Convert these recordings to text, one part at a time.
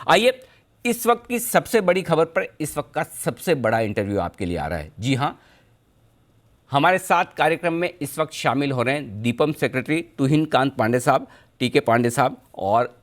आइए, इस वक्त की सबसे बड़ी खबर पर इस वक्त का सबसे बड़ा इंटरव्यू आपके लिए आ रहा है। जी हाँ, हमारे साथ कार्यक्रम में इस वक्त शामिल हो रहे हैं दीपम सेक्रेटरी तुहिन कांत पांडे साहब, टीके पांडे साहब। और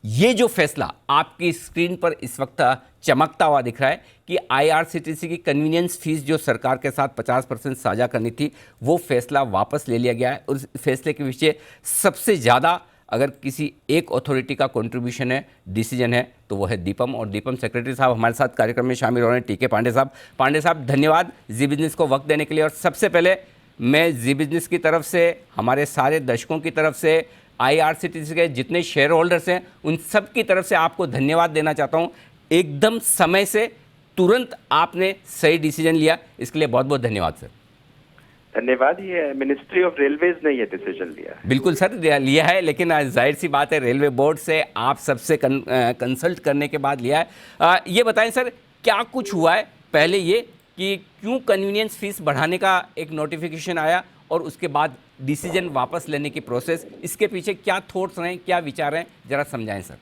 ये जो फैसला आपकी स्क्रीन पर इस वक्त चमकता हुआ दिख रहा है कि आईआरसीटीसी की कन्वीनियंस फीस जो सरकार के साथ 50% साझा करनी थी, वो फैसला वापस ले लिया गया है। और उस फैसले के पीछे सबसे ज़्यादा अगर किसी एक अथॉरिटी का कंट्रीब्यूशन है, डिसीजन है, तो वो है दीपम। और दीपम सेक्रेटरी साहब हमारे साथ कार्यक्रम में शामिल हो रहे हैं टीके पांडे साहब। पांडे साहब, धन्यवाद जी बिजनेस को वक्त देने के लिए। और सबसे पहले मैं जी बिजनेस की तरफ से, हमारे सारे दर्शकों की तरफ से, आईआरसीटीसी के जितने शेयर होल्डर्स हैं, उन सब की तरफ से आपको धन्यवाद देना चाहता हूं। एकदम समय से तुरंत आपने सही डिसीजन लिया, इसके लिए बहुत बहुत धन्यवाद सर। धन्यवाद। ये मिनिस्ट्री ऑफ रेलवेज ने ये डिसीजन लिया है। बिल्कुल सर, लिया है, लेकिन जाहिर सी बात है रेलवे बोर्ड से आप सबसे कंसल्ट करने के बाद लिया है। ये बताएं सर, क्या कुछ हुआ है पहले ये कि क्यों कन्वीनियंस फीस बढ़ाने का एक नोटिफिकेशन आया और उसके बाद डिसीजन वापस लेने की प्रोसेस, इसके पीछे क्या थॉट्स रहे, क्या विचार हैं, जरा समझाएं सर।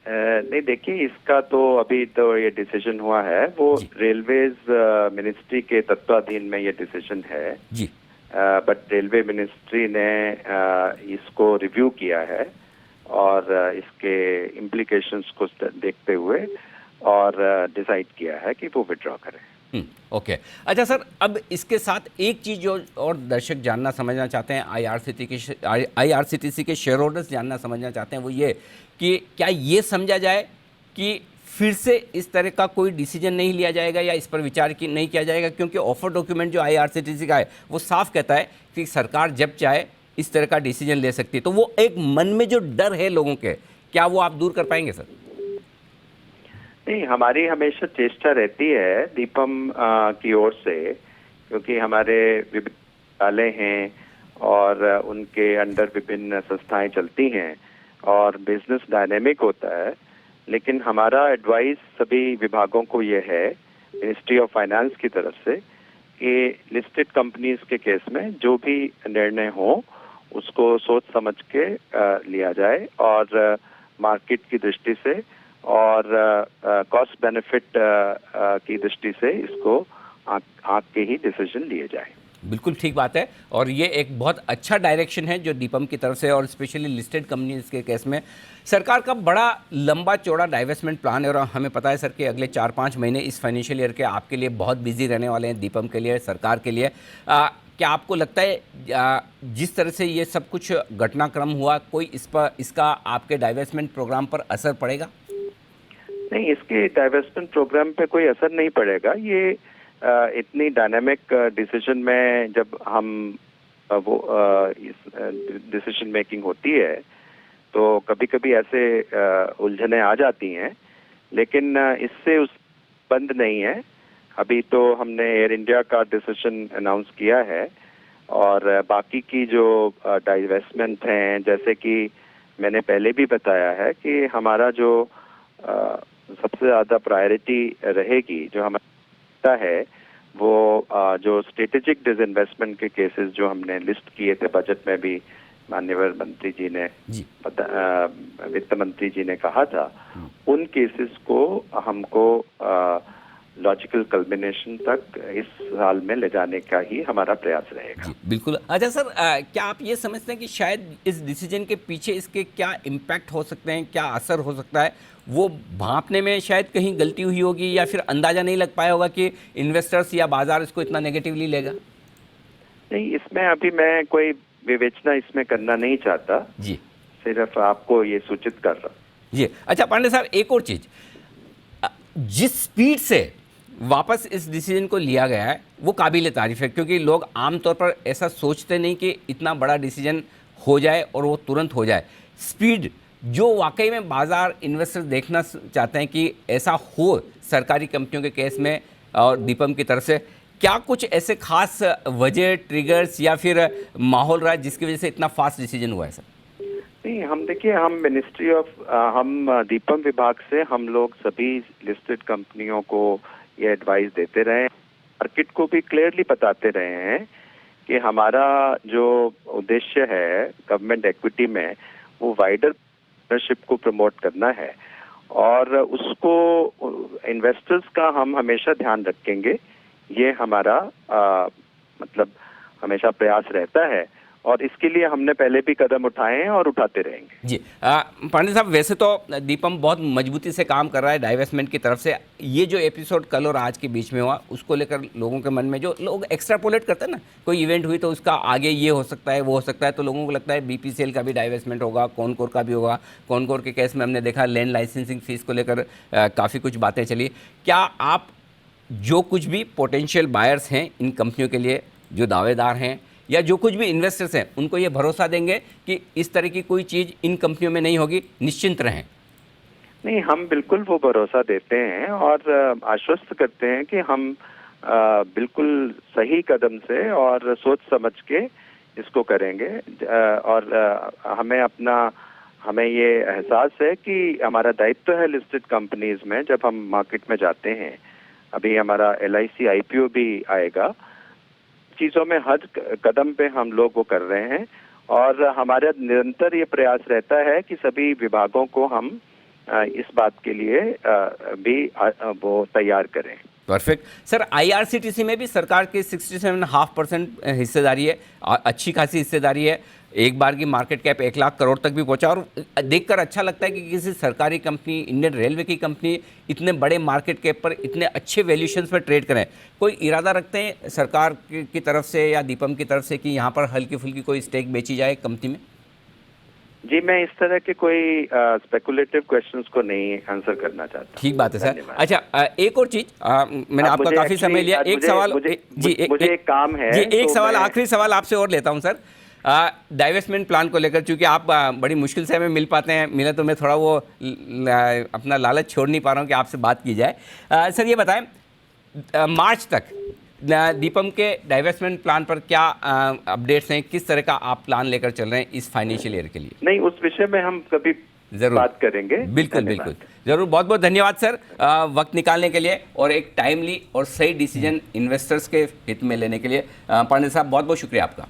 नहीं, देखिए, इसका तो अभी तो ये डिसीजन हुआ है, वो रेलवेज मिनिस्ट्री के तत्वाधीन में ये डिसीजन है जी। बट रेलवे मिनिस्ट्री ने इसको रिव्यू किया है और इसके इम्प्लीकेशंस को देखते हुए और डिसाइड किया है कि वो विड्रॉ करें। ओके। अच्छा सर, अब इसके साथ एक चीज़ जो और दर्शक जानना समझना चाहते हैं, आईआरसीटीसी के शेयर होल्डर्स जानना समझना चाहते हैं, वो ये कि क्या ये समझा जाए कि फिर से इस तरह का कोई डिसीजन नहीं लिया जाएगा या इस पर विचार नहीं किया जाएगा, क्योंकि ऑफर डॉक्यूमेंट जो आईआरसीटीसी का है वो साफ कहता है कि सरकार जब चाहे इस तरह का डिसीजन ले सकती है। तो वो एक मन में जो डर है लोगों के, क्या वो आप दूर कर पाएंगे सर? नहीं, हमारी हमेशा चेष्टा रहती है दीपम की ओर से, क्योंकि हमारे विद्यालय हैं और उनके अंडर विभिन्न संस्थाएं चलती हैं और बिजनेस डायनेमिक होता है। लेकिन हमारा एडवाइस सभी विभागों को ये है, मिनिस्ट्री ऑफ फाइनेंस की तरफ से, कि लिस्टेड कंपनीज के केस में जो भी निर्णय हो उसको सोच समझ के लिया जाए और मार्केट की दृष्टि से और कॉस्ट बेनिफिट की दृष्टि से इसको आंक के ही डिसीजन लिए जाए। बिल्कुल ठीक बात है, और ये एक बहुत अच्छा डायरेक्शन है जो दीपम की तरफ से, और स्पेशली लिस्टेड कंपनीज के केस में सरकार का बड़ा लंबा चौड़ा डाइवेस्टमेंट प्लान है। और हमें पता है सर कि अगले 4-5 महीने इस फाइनेंशियल ईयर के आपके लिए बहुत बिजी रहने वाले हैं, दीपम के लिए, सरकार के लिए। क्या आपको लगता है जिस तरह से ये सब कुछ घटनाक्रम हुआ, कोई इसका आपके डाइवेस्टमेंट प्रोग्राम पर असर पड़ेगा? नहीं, इसके डाइवेस्टमेंट प्रोग्राम पे कोई असर नहीं पड़ेगा। ये इतनी डायनामिक डिसीजन में जब हम वो इस डिसीजन मेकिंग होती है तो कभी कभी ऐसे उलझने आ जाती हैं, लेकिन इससे उस बंद नहीं है। अभी तो हमने एयर इंडिया का डिसीजन अनाउंस किया है और बाकी की जो डाइवेस्टमेंट हैं, जैसे कि मैंने पहले भी बताया है कि हमारा जो सबसे ज्यादा प्रायोरिटी रहेगी, जो हमारा है, वो जो स्ट्रेटेजिक डिसइन्वेस्टमेंट के केसेस जो हमने लिस्ट किए थे बजट में भी, माननीय मंत्री जी ने, वित्त मंत्री जी ने कहा था, उन केसेस को हमको लॉजिकल कल्मिनेशन तक इस साल में ले जाने का ही हमारा प्रयास रहेगा। बिल्कुल। अच्छा सर, क्या आप ये समझते हैं कि शायद इस डिसीजन के पीछे इसके क्या इम्पैक्ट हो सकते हैं, क्या असर हो सकता है? वो भांपने में शायद कहीं गलती हुई होगी, या फिर अंदाजा नहीं लग पाया होगा कि इन्वेस्टर्स या बाजार इसको इतना नेगेटिवली लेगा? नहीं, इसमें अभी मैं कोई विवेचना इसमें करना नहीं चाहता जी, सिर्फ आपको ये सूचित कर रहा जी। अच्छा पांडे साहब, एक और चीज, जिस स्पीड से वापस इस डिसीजन को लिया गया है वो काबिल तारीफ है, क्योंकि लोग आमतौर पर ऐसा सोचते नहीं कि इतना बड़ा डिसीजन हो जाए और वो तुरंत हो जाए। स्पीड जो वाकई में बाजार इन्वेस्टर देखना चाहते हैं कि ऐसा हो सरकारी कंपनियों के केस में और दीपम की तरफ से, क्या कुछ ऐसे खास वजह, ट्रिगर्स या फिर माहौल रहा जिसकी वजह से इतना फास्ट डिसीजन हुआ है सर? नहीं, हम देखिए, हम मिनिस्ट्री ऑफ हम दीपम विभाग से हम लोग सभी लिस्टेड कंपनियों को ये एडवाइस देते रहे, मार्केट को भी क्लियरली बताते रहे हैं कि हमारा जो उद्देश्य है गवर्नमेंट इक्विटी में, वो वाइडर पार्टनरशिप को प्रमोट करना है। और उसको इन्वेस्टर्स का हम हमेशा ध्यान रखेंगे। ये हमारा मतलब हमेशा प्रयास रहता है और इसके लिए हमने पहले भी कदम उठाए हैं और उठाते रहेंगे। जी पांडे साहब, वैसे तो दीपम बहुत मजबूती से काम कर रहा है डाइवेस्टमेंट की तरफ से। ये जो एपिसोड कल और आज के बीच में हुआ, उसको लेकर लोगों के मन में जो लोग एक्स्ट्रापोलेट करते हैं ना, कोई इवेंट हुई तो उसका आगे ये हो सकता है, वो हो सकता है, तो लोगों को लगता है बीपीसीएल का भी डाइवेस्टमेंट होगा, कॉनकोर का भी होगा। कॉनकोर के केस में हमने देखा लैंड लाइसेंसिंग फीस को लेकर काफ़ी कुछ बातें चली। क्या आप जो कुछ भी पोटेंशियल बायर्स हैं इन कंपनियों के लिए, जो दावेदार हैं या जो कुछ भी इन्वेस्टर्स हैं, उनको ये भरोसा देंगे कि इस तरह की कोई चीज़ इन कंपनियों में नहीं होगी, निश्चिंत रहें? नहीं, हम बिल्कुल वो भरोसा देते हैं और आश्वस्त करते हैं कि हम बिल्कुल सही कदम से और सोच समझ के इसको करेंगे। और हमें ये एहसास है कि हमारा दायित्व है लिस्टेड कंपनीज में, जब हम मार्केट में जाते हैं, अभी हमारा LIC IPO भी आएगा, चीजों में हर कदम पे हम लोग वो कर रहे हैं और हमारा निरंतर ये प्रयास रहता है कि सभी विभागों को हम इस बात के लिए भी वो तैयार करें। Perfect sir. IRCTC में भी सरकार की 67.5% हिस्सेदारी है, अच्छी खासी हिस्सेदारी है। एक बार की मार्केट कैप 1 लाख करोड़ तक भी पहुंचा और देखकर अच्छा लगता है कि किसी सरकारी कंपनी, इंडियन रेलवे की कंपनी इतने बड़े मार्केट कैप पर इतने अच्छे वैल्यूएशंस पर ट्रेड करें। कोई इरादा रखते हैं सरकार की तरफ से या दीपम की तरफ से कि यहाँ पर हल्की फुल्की कोई स्टेक बेची जाए कंपनी में? जी, मैं इस तरह के कोई स्पेकुलेटिव क्वेश्चंस को नहीं आंसर करना चाहता। ठीक बात है सर। अच्छा, एक और चीज, मैंने आपका काफी समय लिया, एक सवाल मुझे एक काम है जी, एक सवाल, आखिरी सवाल आपसे और लेता हूं सर। डाइवेस्टमेंट प्लान को लेकर, चूंकि आप बड़ी मुश्किल से हमें मिल पाते हैं, मिले तो मैं थोड़ा वो अपना लालच छोड़ नहीं पा रहा हूँ कि आपसे बात की जाए। सर ये बताएं, मार्च तक दीपम के डाइवेस्टमेंट प्लान पर क्या अपडेट्स हैं, किस तरह का आप प्लान लेकर चल रहे हैं इस फाइनेंशियल ईयर के लिए? नहीं, उस विषय में हम कभी जरूर बात करेंगे। बिल्कुल बिल्कुल, जरूर। बहुत बहुत धन्यवाद सर वक्त निकालने के लिए और एक टाइमली और सही डिसीजन इन्वेस्टर्स के हित में लेने के लिए। पांडे साहब, बहुत बहुत शुक्रिया आपका।